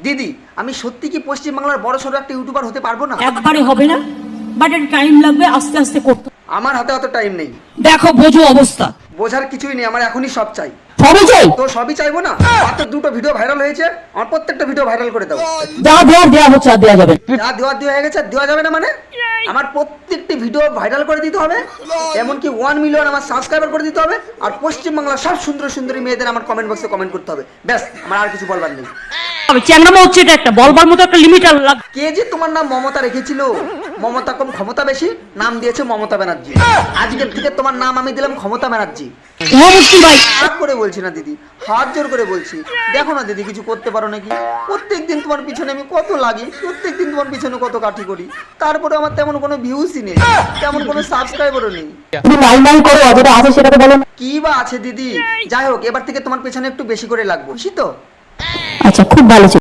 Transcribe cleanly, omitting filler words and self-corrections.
দিদি আমি সত্যি কি পশ্চিমবাংলার বড় সড়ো একটা ইউটিউবার হতে পারবো না? একবারে হবে না, বাট একটু টাইম লাগবে, আস্তে আস্তে করতে। আমার হাতে অত টাইম নেই। দেখো বোঝো অবস্থা। বোঝার কিছুই নেই, আমার এখনই সব চাই। সবই চাই তো সবই চাইবো না? মাত্র দুটো ভিডিও ভাইরাল হয়েছে, আমার প্রত্যেকটা ভিডিও ভাইরাল করে দাও। যা দেওয়া হচ্ছে আর দেওয়া যাবে যা দেওয়া হয়ে গেছে, দেওয়া যাবে না মানে? আমার প্রত্যেকটি ভিডিও ভাইরাল করে দিতে হবে, এমনকি 1 মিলিয়ন আমার সাবস্ক্রাইবার করে দিতে হবে, আর পশ্চিমবাংলার সব সুন্দর সুন্দরী মেয়েদের আমার কমেন্ট বক্সে কমেন্ট করতে হবে। ব্যাস, আমার আর কিছু বলবার নেই। চ্যাংরামা হচ্ছে, এটা একটা বলবার মতো একটা লিমিট আর কে যে তোমার নাম মমতা রেখেছিল? মমতা কম ক্ষমতা বেশি, নাম দিয়েছে মমতা ব্যানার্জি। আজকের থেকে তোমার নাম আমি দিলাম ক্ষমতা ব্যানার্জি। ভাই হাত করে বলছি না দিদি, হাত জোর করে বলছি, দেখো না দিদি কিছু করতে পারো নাকি? প্রত্যেকদিন তোমার পিছনে আমি কত লাগি, প্রত্যেকদিন তোমার পিছনে কত কাঠি করি, তারপরে আমার তেমন কোনো ভিউসই নেই, তেমন কোনো সাবস্ক্রাইবারও নেই। করো, যেটা আছে সেটা তো বলো না। কি বা আছে দিদি? যাই হোক, এবার থেকে তোমার পেছনে একটু বেশি করে লাগবো, বুঝি তো? আচ্ছা, খুব ভালো।